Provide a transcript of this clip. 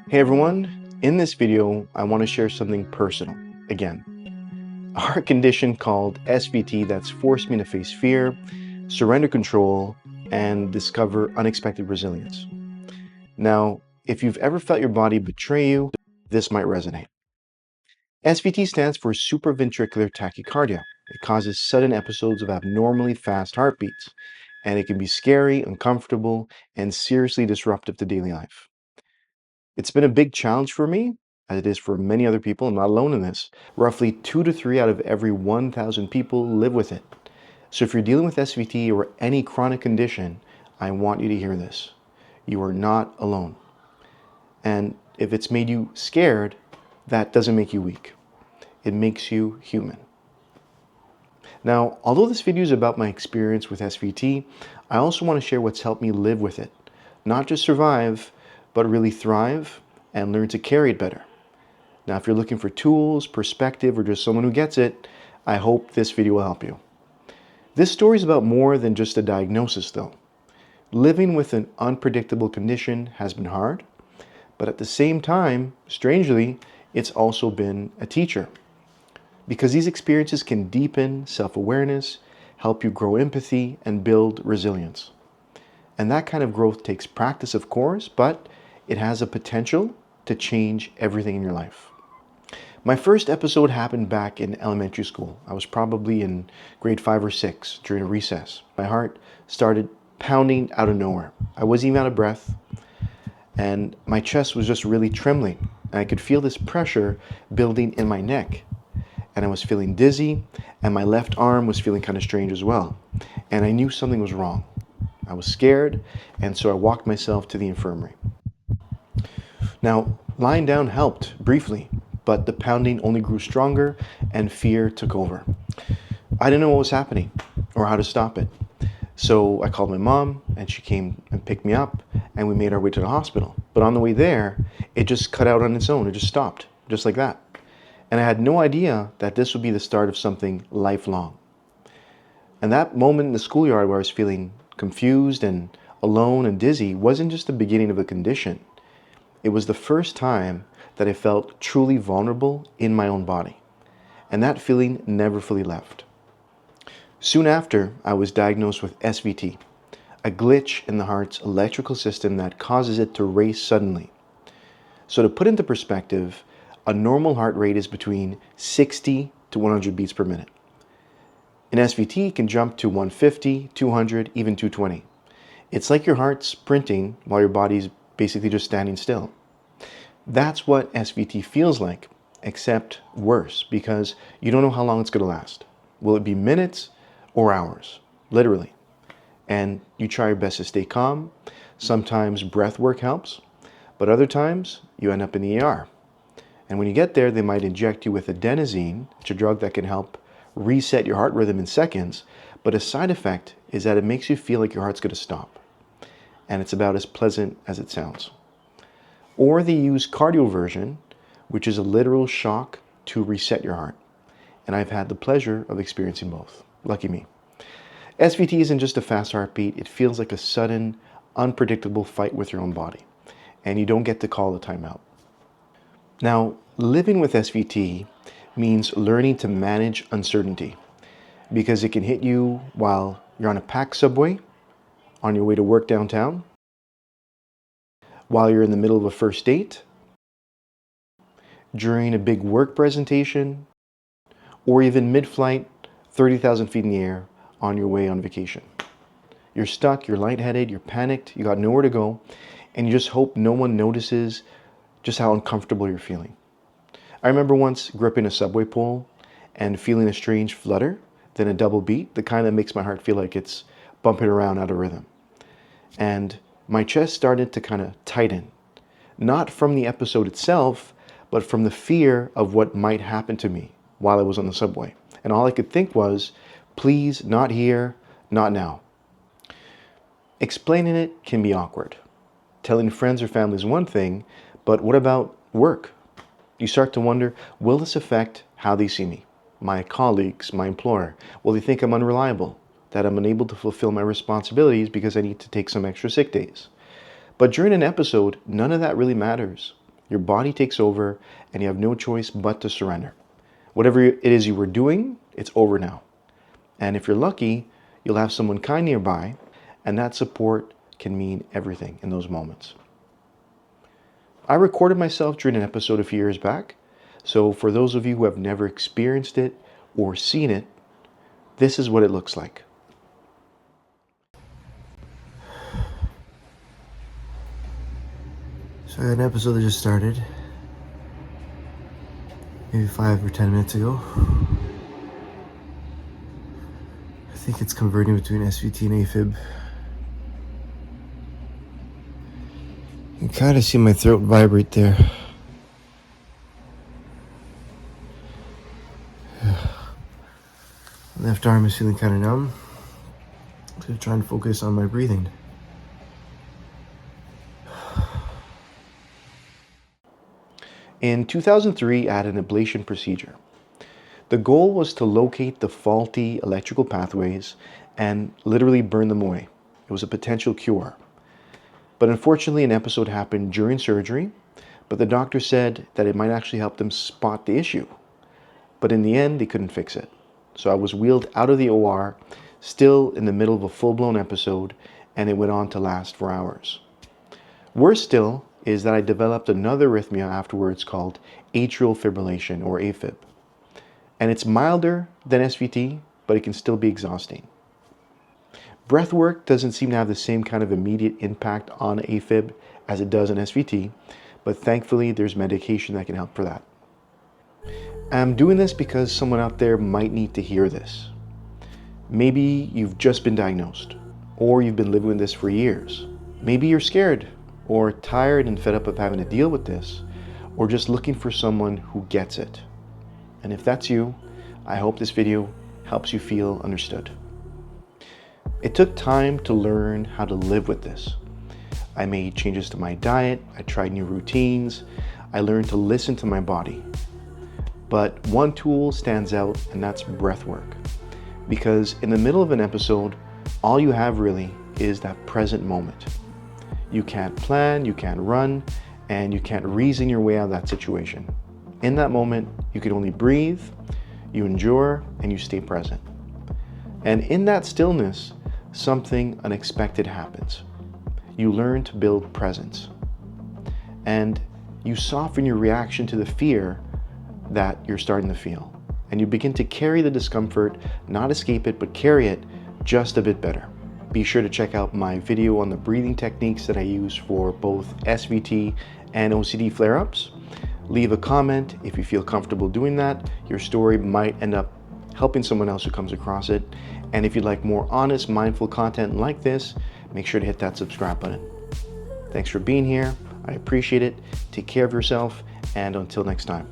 Hey everyone, in this video I want to share something personal. Again, a heart condition called SVT that's forced me to face fear, surrender control, and discover unexpected resilience. Now, if you've ever felt your body betray you, this might resonate. SVT stands for Supraventricular Tachycardia. It causes sudden episodes of abnormally fast heartbeats, and it can be scary, uncomfortable, and seriously disruptive to daily life. It's been a big challenge for me, as it is for many other people. I'm not alone in this. Roughly 2 to 3 out of every 1,000 people live with it. So if you're dealing with SVT or any chronic condition, I want you to hear this. You are not alone. And if it's made you scared, that doesn't make you weak. It makes you human. Now, although this video is about my experience with SVT, I also want to share what's helped me live with it. Not just survive, but really thrive and learn to carry it better. Now, if you're looking for tools, perspective, or just someone who gets it, I hope this video will help you. This story is about more than just a diagnosis, though. Living with an unpredictable condition has been hard, but at the same time, strangely, it's also been a teacher. Because these experiences can deepen self-awareness, help you grow empathy, and build resilience. And that kind of growth takes practice, of course, but it has a potential to change everything in your life. My first episode happened back in elementary school. I was probably in grade 5 or 6 during a recess. My heart started pounding out of nowhere. I wasn't even out of breath, and my chest was just really trembling. And I could feel this pressure building in my neck. And I was feeling dizzy, and my left arm was feeling kind of strange as well. And I knew something was wrong. I was scared, and so I walked myself to the infirmary. Now, lying down helped briefly, but the pounding only grew stronger and fear took over. I didn't know what was happening or how to stop it. So I called my mom, and she came and picked me up, and we made our way to the hospital. But on the way there, it just cut out on its own. It just stopped, just like that. And I had no idea that this would be the start of something lifelong. And that moment in the schoolyard where I was feeling confused and alone and dizzy wasn't just the beginning of a condition. It was the first time that I felt truly vulnerable in my own body. And that feeling never fully left. Soon after, I was diagnosed with SVT, a glitch in the heart's electrical system that causes it to race suddenly. So to put into perspective, a normal heart rate is between 60 to 100 beats per minute. An SVT can jump to 150, 200, even 220. It's like your heart's sprinting while your body's basically just standing still. That's what SVT feels like, except worse, because you don't know how long it's going to last. Will it be minutes or hours? Literally. And you try your best to stay calm. Sometimes breath work helps, but other times you end up in the ER. And when you get there, they might inject you with adenosine, which is a drug that can help reset your heart rhythm in seconds, but a side effect is that it makes you feel like your heart's going to stop. And it's about as pleasant as it sounds. Or they use cardioversion, which is a literal shock to reset your heart. And I've had the pleasure of experiencing both. Lucky me. SVT isn't just a fast heartbeat. It feels like a sudden, unpredictable fight with your own body. And you don't get to call the timeout. Now, living with SVT means learning to manage uncertainty, because it can hit you while you're on a packed subway, on your way to work downtown, while you're in the middle of a first date, during a big work presentation, or even mid-flight, 30,000 feet in the air on your way on vacation. You're stuck, you're lightheaded, you're panicked, you got nowhere to go, and you just hope no one notices just how uncomfortable you're feeling. I remember once gripping a subway pole and feeling a strange flutter, then a double beat, the kind that makes my heart feel like it's bumping around out of rhythm. And my chest started to kind of tighten, not from the episode itself, but from the fear of what might happen to me while I was on the subway. And all I could think was, please, not here, not now. Explaining it can be awkward. Telling friends or family is one thing, but what about work? You start to wonder, will this affect how they see me? My colleagues, my employer? Will they think I'm unreliable? That I'm unable to fulfill my responsibilities because I need to take some extra sick days? But during an episode, none of that really matters. Your body takes over and you have no choice but to surrender. Whatever it is you were doing, it's over now. And if you're lucky, you'll have someone kind nearby, and that support can mean everything in those moments. I recorded myself during an episode a few years back, so for those of you who have never experienced it or seen it, this is what it looks like. So I had an episode that just started, maybe 5 or 10 minutes ago. I think it's converting between SVT and AFib. You can kind of see my throat vibrate there. Left arm is feeling kind of numb. So I'm trying to focus on my breathing. In 2003, I had an ablation procedure. The goal was to locate the faulty electrical pathways and literally burn them away. It was a potential cure. But unfortunately, an episode happened during surgery, but the doctor said that it might actually help them spot the issue. But in the end, they couldn't fix it. So I was wheeled out of the OR, still in the middle of a full-blown episode, and it went on to last for hours. Worse still is that I developed another arrhythmia afterwards called atrial fibrillation, or AFib. And it's milder than SVT, but it can still be exhausting. Breath work doesn't seem to have the same kind of immediate impact on AFib as it does on SVT, but thankfully there's medication that can help for that. I'm doing this because someone out there might need to hear this. Maybe you've just been diagnosed, or you've been living with this for years. Maybe you're scared, or tired and fed up of having to deal with this, or just looking for someone who gets it. And if that's you, I hope this video helps you feel understood. It took time to learn how to live with this. I made changes to my diet, I tried new routines, I learned to listen to my body. But one tool stands out, and that's breath work. Because in the middle of an episode, all you have really is that present moment. You can't plan, you can't run, and you can't reason your way out of that situation. In that moment, you can only breathe, you endure, and you stay present. And in that stillness, something unexpected happens. You learn to build presence. And you soften your reaction to the fear that you're starting to feel. And you begin to carry the discomfort, not escape it, but carry it just a bit better. Be sure to check out my video on the breathing techniques that I use for both SVT and OCD flare-ups. Leave a comment if you feel comfortable doing that. Your story might end up helping someone else who comes across it. And if you'd like more honest, mindful content like this, make sure to hit that subscribe button. Thanks for being here. I appreciate it. Take care of yourself, and until next time.